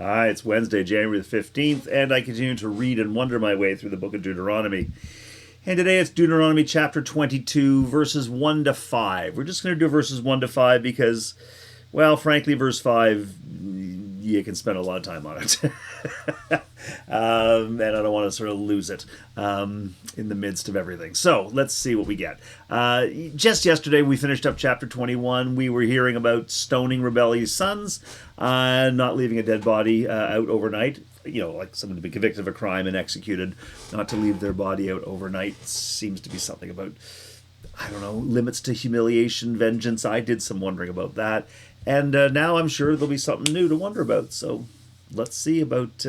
Hi, it's Wednesday, January the 15th, and I continue to read and wonder my way through the Book of Deuteronomy. And today it's Deuteronomy chapter 22, verses 1 to 5. We're just going to do verses 1 to 5 because, well, frankly, verse 5, you can spend a lot of time on it. And I don't want to sort of lose it in the midst of everything. So let's see what we get. Just yesterday, we finished up chapter 21. We were hearing about stoning rebellious sons, not leaving a dead body out overnight. You know, like someone to be convicted of a crime and executed, not to leave their body out overnight. Seems to be something about, I don't know, limits to humiliation, vengeance. I did some wondering about that. And now I'm sure there'll be something new to wonder about. So let's see about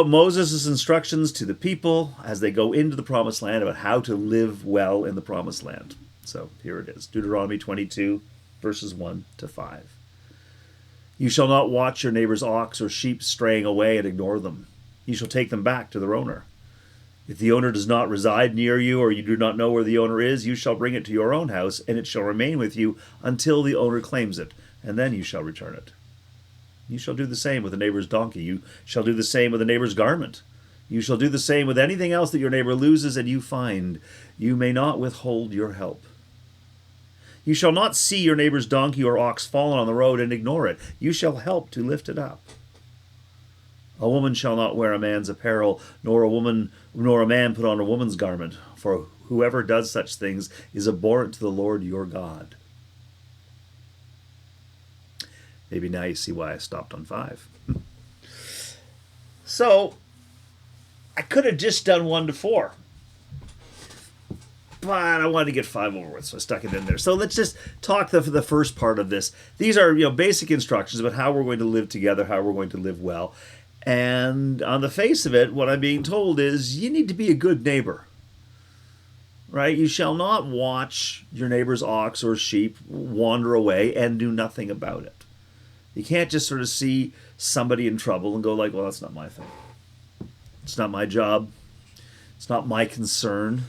Moses' instructions to the people as they go into the promised land about how to live well in the promised land. So here it is, Deuteronomy 22, verses 1 to 5. You shall not watch your neighbor's ox or sheep straying away and ignore them. You shall take them back to their owner. If the owner does not reside near you, or you do not know where the owner is, you shall bring it to your own house, and it shall remain with you until the owner claims it, and then you shall return it. You shall do the same with a neighbor's donkey. You shall do the same with a neighbor's garment. You shall do the same with anything else that your neighbor loses and you find. You may not withhold your help. You shall not see your neighbor's donkey or ox fallen on the road and ignore it. You shall help to lift it up. A woman shall not wear a man's apparel, nor a man put on a woman's garment, for whoever does such things is abhorrent to the Lord your God. Maybe now you see why I stopped on 5. So, I could have just done 1 to 4. But I wanted to get 5 over with, so I stuck it in there. So let's just talk for the first part of this. These are basic instructions about how we're going to live together, how we're going to live well. And on the face of it, what I'm being told is you need to be a good neighbor. Right? You shall not watch your neighbor's ox or sheep wander away and do nothing about it. You can't just sort of see somebody in trouble and go like, well, that's not my thing. It's not my job. It's not my concern.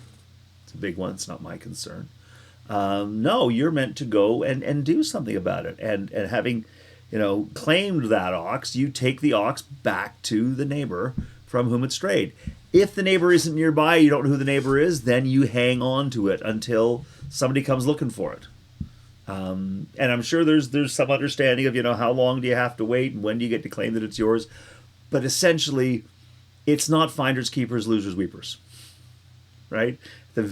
It's a big one. It's not my concern. No, you're meant to go and do something about it. And having, claimed that ox, you take the ox back to the neighbor from whom it strayed. If the neighbor isn't nearby, you don't know who the neighbor is, then you hang on to it until somebody comes looking for it. And I'm sure there's some understanding of, how long do you have to wait and when do you get to claim that it's yours. But essentially, it's not finders, keepers, losers, weepers. Right? At the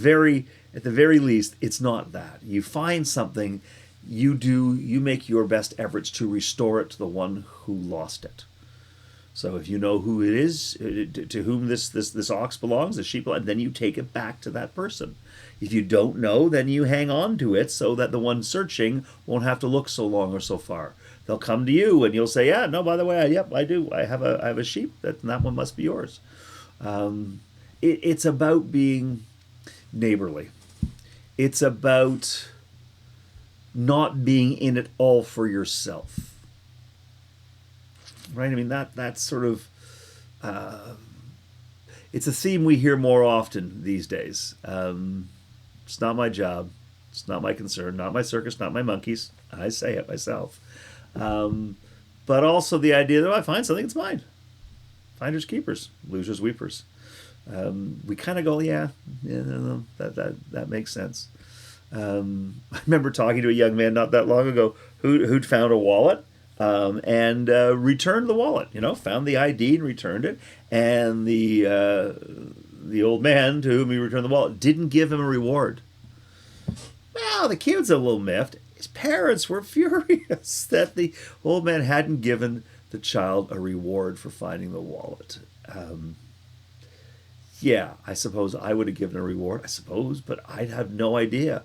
very least, it's not that. You find something, you make your best efforts to restore it to the one who lost it. So if you know who it is, to whom this ox belongs, the sheep belongs, then you take it back to that person. If you don't know, then you hang on to it so that the one searching won't have to look so long or so far. They'll come to you and you'll say, yeah, no, by the way, yep, I do. I have a sheep, that one must be yours. It's about being neighborly. It's about not being in it all for yourself. Right? I mean, that's sort of, it's a theme we hear more often these days. It's not my job. It's not my concern. Not my circus, not my monkeys. I say it myself. But also the idea that I find something, it's mine. Finders, keepers, losers, weepers. We kind of go, that makes sense. I remember talking to a young man not that long ago who'd found a wallet and returned the wallet. Found the ID and returned it. And the old man to whom he returned the wallet didn't give him a reward. Well, the kid was a little miffed. His parents were furious that the old man hadn't given the child a reward for finding the wallet. Yeah, I suppose I would have given a reward, but I'd have no idea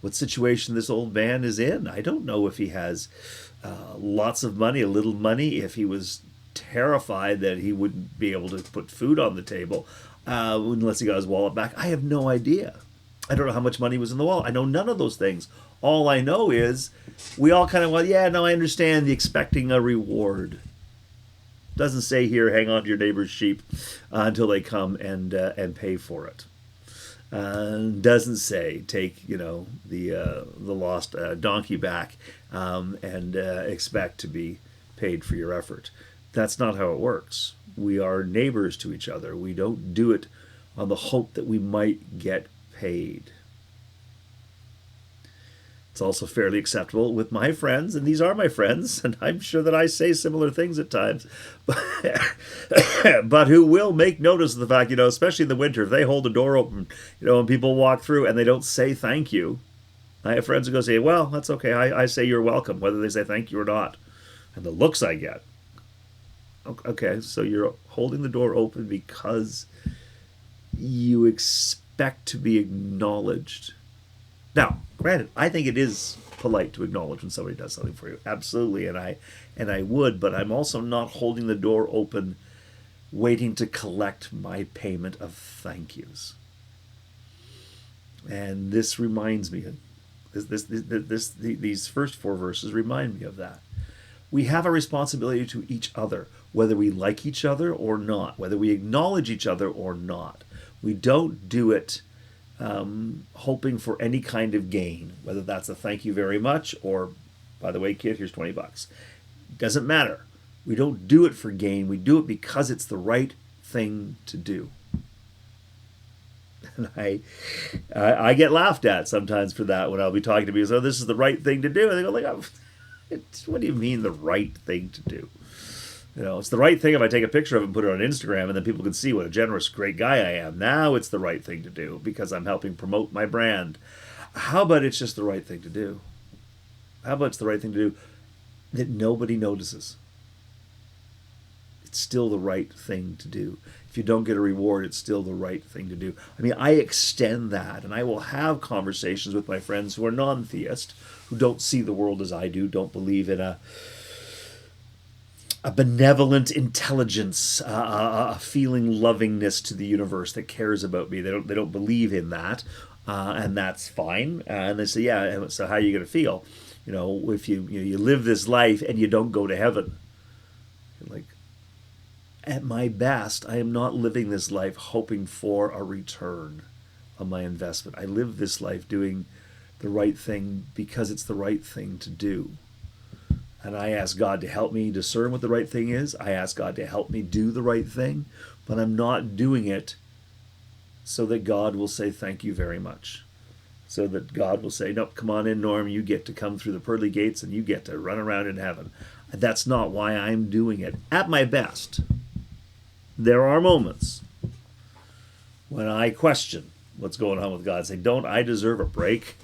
what situation this old man is in. I don't know if he has lots of money, a little money, if he was terrified that he wouldn't be able to put food on the table unless he got his wallet back. I have no idea. I don't know how much money was in the wallet. I know none of those things. All I know is we all kind of went, I understand the expecting a reward. Doesn't say here, hang on to your neighbor's sheep until they come and pay for it. Doesn't say take the lost donkey back and expect to be paid for your effort. That's not how it works. We are neighbors to each other. We don't do it on the hope that we might get paid. It's also fairly acceptable with my friends, and these are my friends, and I'm sure that I say similar things at times, but who will make notice of the fact, especially in the winter, if they hold the door open, and people walk through and they don't say thank you. I have friends who go say, well, that's okay. I say you're welcome, whether they say thank you or not. And the looks I get. Okay, so you're holding the door open because you expect to be acknowledged. Now, granted, I think it is polite to acknowledge when somebody does something for you. Absolutely, and I would, but I'm also not holding the door open waiting to collect my payment of thank yous. And this reminds me, these first 4 verses remind me of that. We have a responsibility to each other, whether we like each other or not, whether we acknowledge each other or not. We don't do it hoping for any kind of gain, whether that's a thank you very much or, by the way, kid, here's $20. Doesn't matter. We don't do it for gain. We do it because it's the right thing to do. And I get laughed at sometimes for that when I'll be talking to people. So this is the right thing to do. And they go like, oh, what do you mean the right thing to do? It's the right thing if I take a picture of it and put it on Instagram and then people can see what a generous, great guy I am. Now it's the right thing to do because I'm helping promote my brand. How about it's just the right thing to do? How about it's the right thing to do that nobody notices? It's still the right thing to do. If you don't get a reward, it's still the right thing to do. I mean, I extend that, and I will have conversations with my friends who are non-theist, who don't see the world as I do, don't believe in a benevolent intelligence, a feeling lovingness to the universe that cares about me. They don't believe in that, and that's fine. And they say, yeah. So how are you going to feel? If you live this life and you don't go to heaven? Like, at my best, I am not living this life hoping for a return on my investment. I live this life doing the right thing because it's the right thing to do. And I ask God to help me discern what the right thing is. I ask God to help me do the right thing. But I'm not doing it so that God will say thank you very much. So that God will say, nope, come on in, Norm. You get to come through the pearly gates and you get to run around in heaven. That's not why I'm doing it. At my best, there are moments when I question what's going on with God. Say, don't I deserve a break?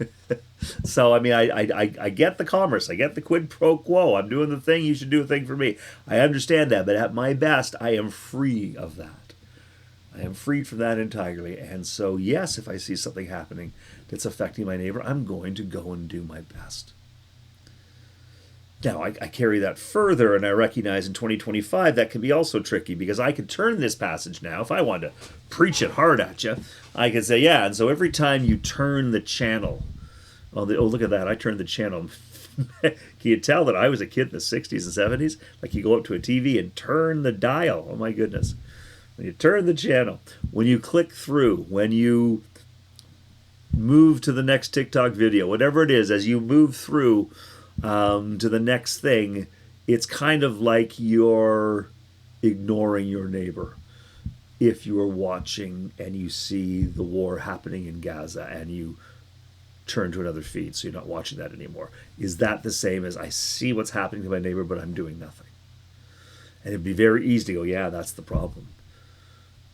So, I mean, I get the commerce. I get the quid pro quo. I'm doing the thing. You should do a thing for me. I understand that. But at my best, I am free of that. I am freed from that entirely. And so, yes, if I see something happening that's affecting my neighbor, I'm going to go and do my best. Now, I carry that further, and I recognize in 2025 that can be also tricky because I could turn this passage now. If I wanted to preach it hard at you, I could say, yeah, and so every time you turn the channel, oh, look at that, I turned the channel. Can you tell that I was a kid in the 60s and 70s? Like you go up to a TV and turn the dial. Oh, my goodness. When you turn the channel, when you click through, when you move to the next TikTok video, whatever it is, as you move through to the next thing, it's kind of like you're ignoring your neighbor. If you are watching and you see the war happening in Gaza and you turn to another feed, so you're not watching that anymore, is that the same as I see what's happening to my neighbor, but I'm doing nothing? And it'd be very easy to go, yeah, that's the problem.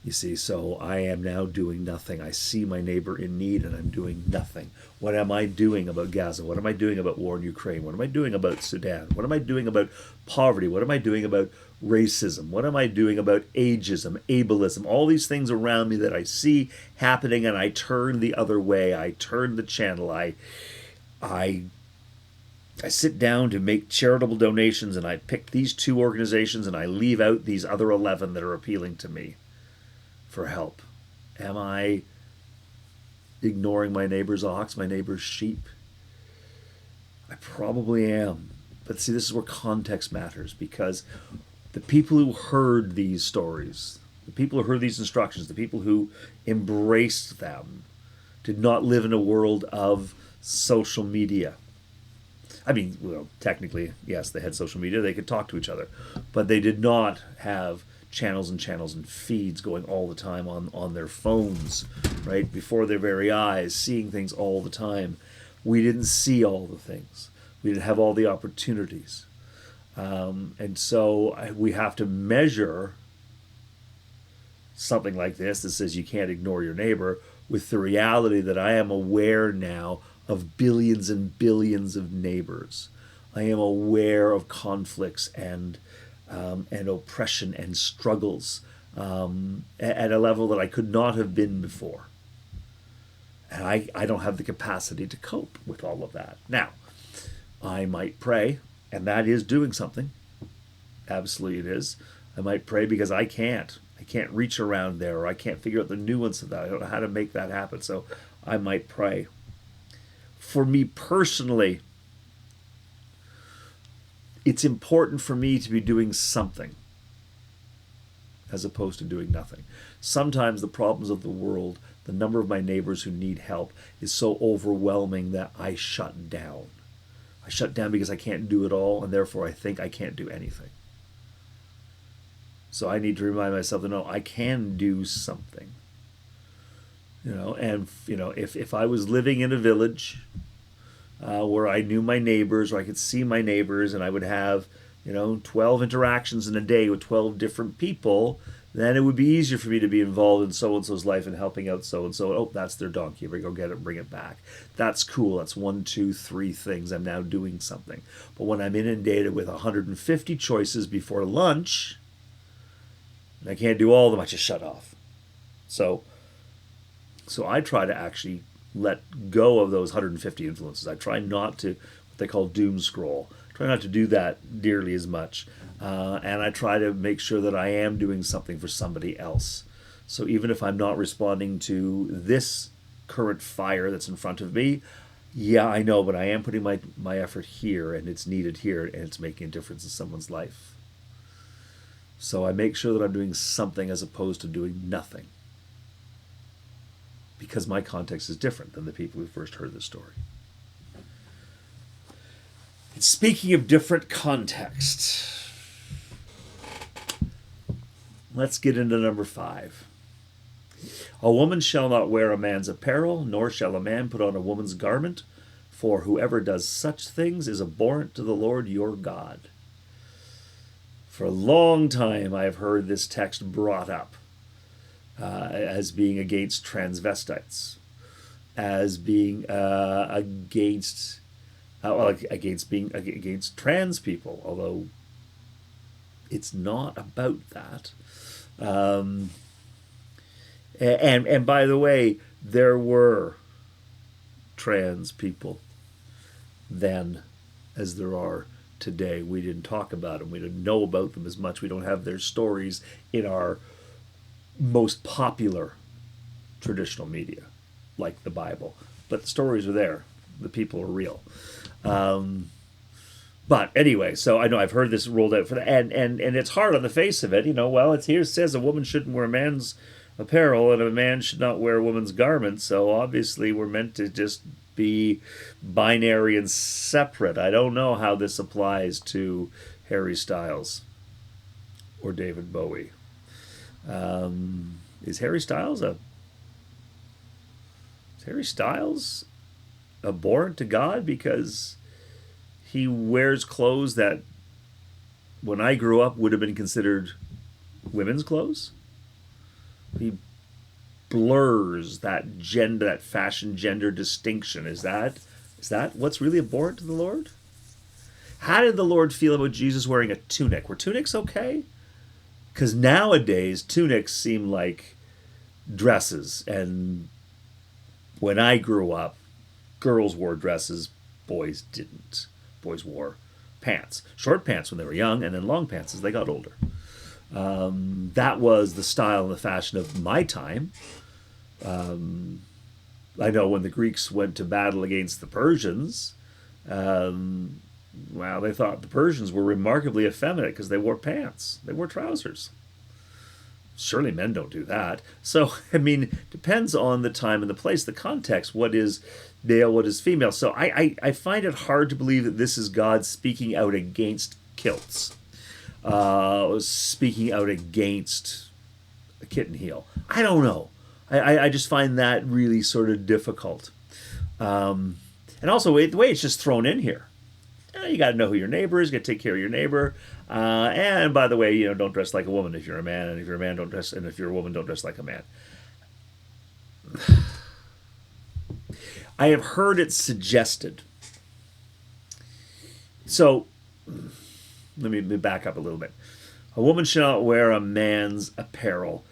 You see, so I am now doing nothing. I see my neighbor in need and I'm doing nothing. What am I doing about Gaza? What am I doing about war in Ukraine? What am I doing about Sudan? What am I doing about poverty? What am I doing about racism? What am I doing about ageism, ableism? All these things around me that I see happening and I turn the other way. I turn the channel. I sit down to make charitable donations and I pick these 2 organizations and I leave out these other 11 that are appealing to me for help. Am I ignoring my neighbor's ox, my neighbor's sheep? I probably am. But see, this is where context matters, because the people who heard these stories, the people who heard these instructions, the people who embraced them, did not live in a world of social media. I mean, well, technically, yes, they had social media. They could talk to each other. But they did not have channels and channels and feeds going all the time on their phones, right? Before their very eyes, seeing things all the time. We didn't see all the things. We didn't have all the opportunities. And so we have to measure something like this that says you can't ignore your neighbor with the reality that I am aware now of billions and billions of neighbors. I am aware of conflicts and oppression and struggles at a level that I could not have been before. And I don't have the capacity to cope with all of that. Now, I might pray, and that is doing something. Absolutely it is. I might pray because I can't reach around there, or I can't figure out the nuance of that. I don't know how to make that happen. So I might pray. For me personally, it's important for me to be doing something as opposed to doing nothing. Sometimes the problems of the world, the number of my neighbors who need help, is so overwhelming that I shut down. I shut down because I can't do it all, and therefore I think I can't do anything. So I need to remind myself that no, I can do something. And if I was living in a village where I knew my neighbors, or I could see my neighbors, and I would have 12 interactions in a day with 12 different people, then it would be easier for me to be involved in so-and-so's life and helping out so-and-so. Oh, that's their donkey. We go get it, bring it back. That's cool. That's 1, 2, 3 things. I'm now doing something. But when I'm inundated with 150 choices before lunch, and I can't do all of them, I just shut off. So I try to actually let go of those 150 influences. I try not to, what they call doom scroll. I try not to do that nearly as much. And I try to make sure that I am doing something for somebody else. So even if I'm not responding to this current fire that's in front of me, yeah, I know, but I am putting my effort here, and it's needed here, and it's making a difference in someone's life. So I make sure that I'm doing something as opposed to doing nothing, because my context is different than the people who first heard this story. And speaking of different context, let's get into number 5. A woman shall not wear a man's apparel, nor shall a man put on a woman's garment, for whoever does such things is abhorrent to the Lord your God. For a long time I have heard this text brought up as being against transvestites, as being against trans people, although it's not about that. And by the way, there were trans people then as there are today. We didn't talk about them. We didn't know about them as much. We don't have their stories in our most popular traditional media, like the Bible. But the stories are there. The people are real. But anyway, so I know I've heard this rolled out for that, and it's hard on the face of it. Well, it here says a woman shouldn't wear a man's apparel and a man should not wear a woman's garments. So obviously we're meant to just be binary and separate. I don't know how this applies to Harry Styles or David Bowie. Is Harry Styles abhorrent to God because he wears clothes that when I grew up would have been considered women's clothes? He blurs that fashion gender distinction. Is that what's really abhorrent to the Lord? How did the Lord feel about Jesus wearing a tunic? Were tunics okay? Because nowadays tunics seem like dresses, and when I grew up, girls wore dresses, boys didn't. Boys wore pants, short pants when they were young, and then long pants as they got older. That was the style and the fashion of my time. I know when the Greeks went to battle against the Persians, they thought the Persians were remarkably effeminate because they wore pants. They wore trousers. Certainly men don't do that. So, I mean, depends on the time and the place, the context. What is male, what is female? So I find it hard to believe that this is God speaking out against kilts, speaking out against a kitten heel. I don't know. I just find that really sort of difficult. And also, the way it's just thrown in here. You got to know who your neighbor is. You got to take care of your neighbor. And by the way, don't dress like a woman if you're a man. And if you're a man, don't dress. And if you're a woman, don't dress like a man. I have heard it suggested. So let me back up a little bit. A woman shall not wear a man's apparel.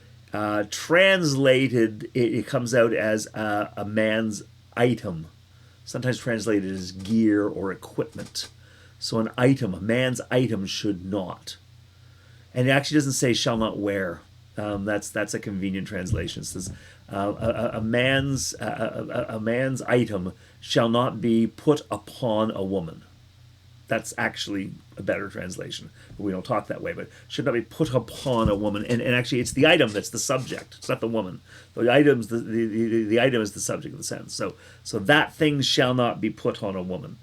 Translated, it comes out as a man's item. Sometimes translated as gear or equipment. So an item, a man's item should not. And it actually doesn't say shall not wear. That's a convenient translation. It says a man's item shall not be put upon a woman. That's actually a better translation. We don't talk that way, but should not be put upon a woman. And actually, it's the item that's the subject. It's not the woman. The item is the subject of the sentence. So that thing shall not be put on a woman.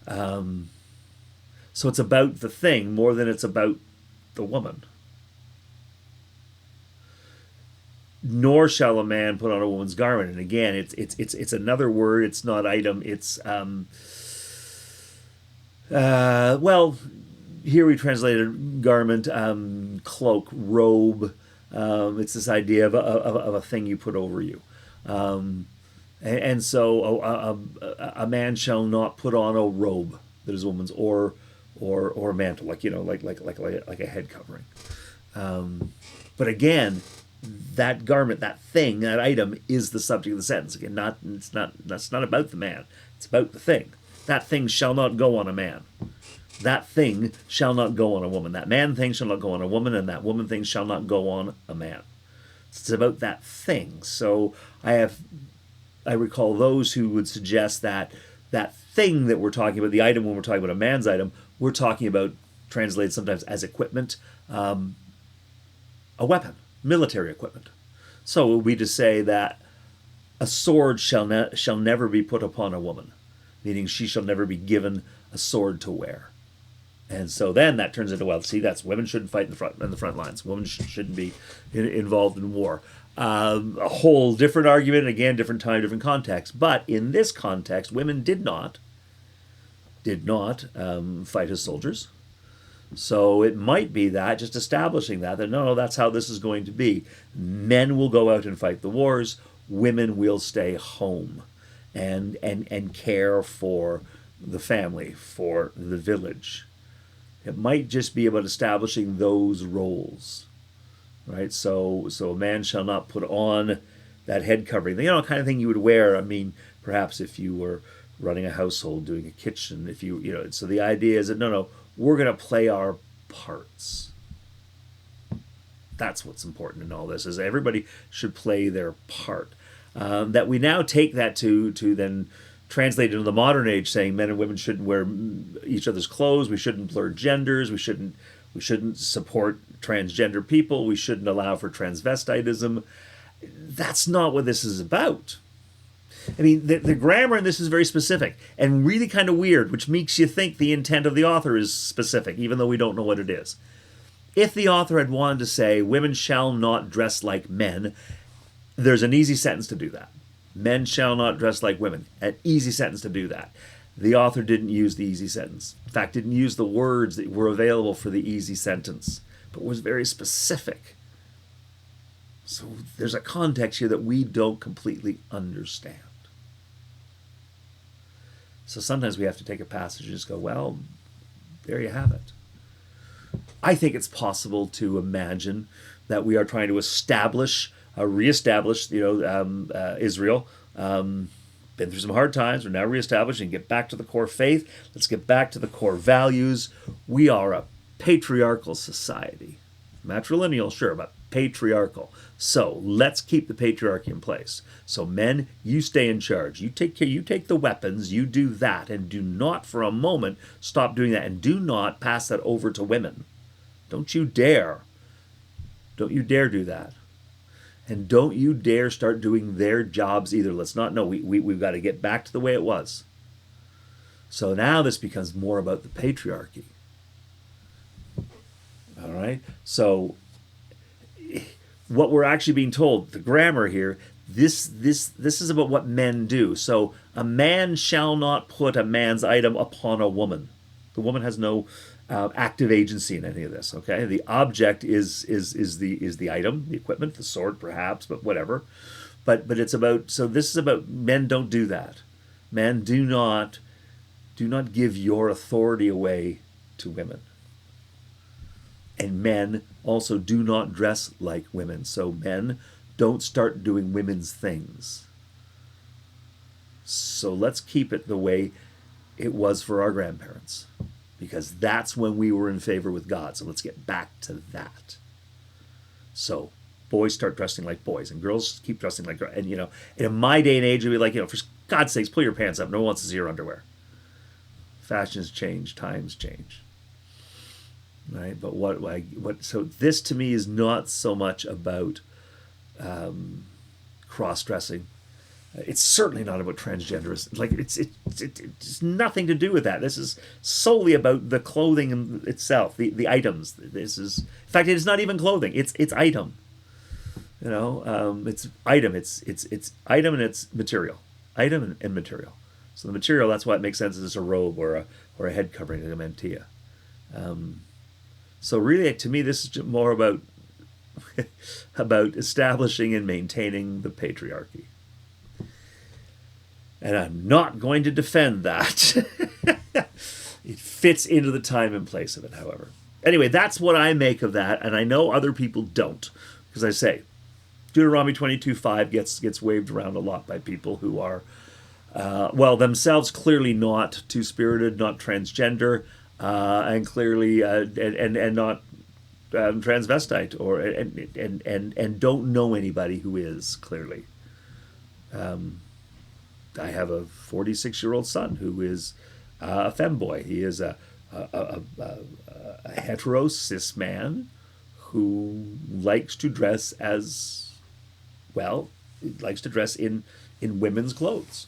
So it's about the thing more than it's about the woman. Nor shall a man put on a woman's garment. And again, it's another word. It's not item. It's well, here we translated garment, cloak, robe. It's this idea of a thing you put over you. And so a man shall not put on a robe that is a woman's, or a mantle, like a head covering. But again, that garment, that thing, that item is the subject of the sentence. Again, that's not about the man. It's about the thing. That thing shall not go on a man. That thing shall not go on a woman. That man thing shall not go on a woman, and that woman thing shall not go on a man. It's about that thing. So I recall those who would suggest that thing that we're talking about, the item when we're talking about a man's item, we're talking about, translated sometimes as equipment, a weapon, military equipment. So it would be to say that a sword shall never be put upon a woman, meaning she shall never be given a sword to wear. And so then that turns into, well, see, that's women shouldn't fight in the front lines. Women shouldn't be involved in war. A whole different argument, again, different time, different context. But in this context, women did not fight as soldiers. So it might be that, just establishing that no, that's how this is going to be. Men will go out and fight the wars. Women will stay home and care for the family, for the village. It might just be about establishing those roles, right? So a man shall not put on that head covering, kind of thing you would wear. I mean, perhaps if you were running a household, doing a kitchen, if so the idea is that no, we're going to play our parts. That's what's important in all this, is everybody should play their part. That we now take that to then translate into the modern age, saying men and women shouldn't wear each other's clothes, we shouldn't blur genders, we shouldn't support transgender people, we shouldn't allow for transvestitism. That's not what this is about. I mean, the grammar in this is very specific and really kind of weird, which makes you think the intent of the author is specific, even though we don't know what it is. If the author had wanted to say, women shall not dress like men, there's an easy sentence to do that. Men shall not dress like women. An easy sentence to do that. The author didn't use the easy sentence. In fact, didn't use the words that were available for the easy sentence, but was very specific. So there's a context here that we don't completely understand. So sometimes we have to take a passage and just go, well, there you have it. I think it's possible to imagine that we are trying to reestablish, Israel. Been through some hard times. We're now reestablishing, get back to the core faith. Let's get back to the core values. We are a patriarchal society. Matrilineal, sure, but patriarchal. So let's keep the patriarchy in place. So men, you stay in charge. You take care. You take the weapons. You do that, and do not for a moment stop doing that, and do not pass that over to women. Don't you dare Don't you dare do that. And don't you dare start doing their jobs either. Let's not know. We've got to get back to the way it was. So now this becomes more about the patriarchy. All right? So what we're actually being told, the grammar here, this is about what men do. So a man shall not put a man's item upon a woman. The woman has no active agency in any of this. Okay, the object is the item, the equipment, the sword, perhaps, but whatever. But it's about, so this is about men don't do that. Men do not give your authority away to women. And men also do not dress like women. So men don't start doing women's things. So let's keep it the way it was for our grandparents, because that's when we were in favor with God. So let's get back to that. So boys start dressing like boys, and girls keep dressing like girls. And, in my day and age, it'd be like, for God's sakes, pull your pants up. No one wants to see your underwear. Fashions change, times change. Right? But so this to me is not so much about cross-dressing. It's certainly not about transgenderism. Like it's nothing to do with that. This is solely about the clothing itself, the items. This is, in fact, it's not even clothing. It's item. It's item. It's item and it's material. Item and material. So the material, that's why it makes sense. It's a robe or a head covering, like a mantilla. So really, to me, this is more about establishing and maintaining the patriarchy. And I'm not going to defend that. It fits into the time and place of it, however. Anyway, that's what I make of that, and I know other people don't. Because I say, Deuteronomy 22:5 gets waved around a lot by people who are, themselves clearly not two-spirited, not transgender, and clearly and not transvestite, or and don't know anybody who is, clearly. I have a 46-year-old son who is a femboy. He is a hetero cis man who likes to dress likes to dress in women's clothes.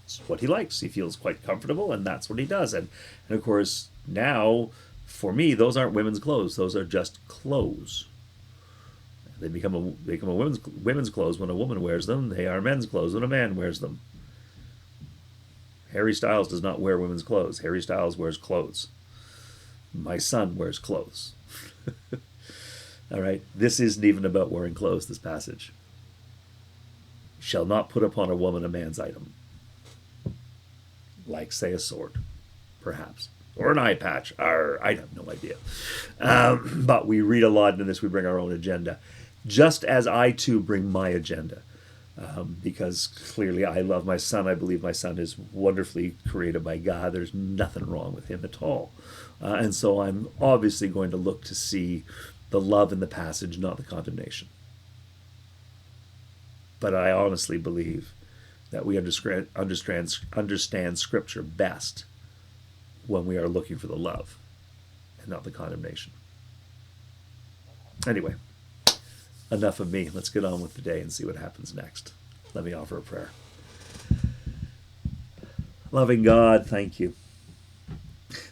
It's what he likes. He feels quite comfortable, and that's what he does. And of course, now, for me, those aren't women's clothes. Those are just clothes. They become a women's clothes when a woman wears them. They are men's clothes when a man wears them. Harry Styles does not wear women's clothes. Harry Styles wears clothes. My son wears clothes. All right? This isn't even about wearing clothes, this passage. Shall not put upon a woman a man's item. Like, say, a sword, perhaps. Or an eye patch. I have no idea. But we read a lot in this. We bring our own agenda. Just as I, too, bring my agenda. Because clearly I love my son. I believe my son is wonderfully created by God. There's nothing wrong with him at all. And so I'm obviously going to look to see the love in the passage, not the condemnation. But I honestly believe that we understand Scripture best when we are looking for the love and not the condemnation. Anyway, enough of me. Let's get on with the day and see what happens next. Let me offer a prayer. Loving God, thank you.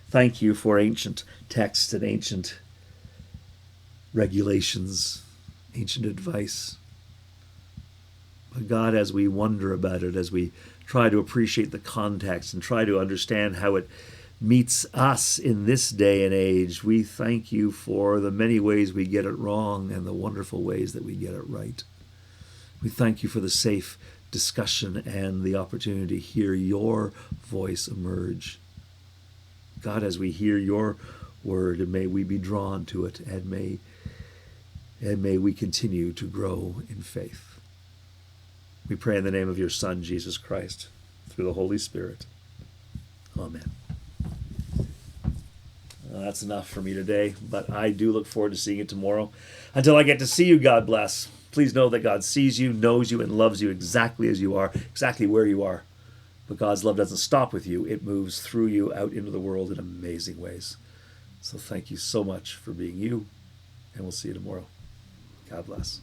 Thank you for ancient texts and ancient regulations, ancient advice. But God, as we wonder about it, as we try to appreciate the context and try to understand how it meets us in this day and age, we thank you for the many ways we get it wrong and the wonderful ways that we get it right. We thank you for the safe discussion and the opportunity to hear your voice emerge. God, as we hear your word, may we be drawn to it, and may we continue to grow in faith. We pray in the name of your Son, Jesus Christ, through the Holy Spirit. Amen. Well, that's enough for me today, but I do look forward to seeing you tomorrow. Until I get to see you, God bless. Please know that God sees you, knows you, and loves you exactly as you are, exactly where you are. But God's love doesn't stop with you. It moves through you out into the world in amazing ways. So thank you so much for being you, and we'll see you tomorrow. God bless.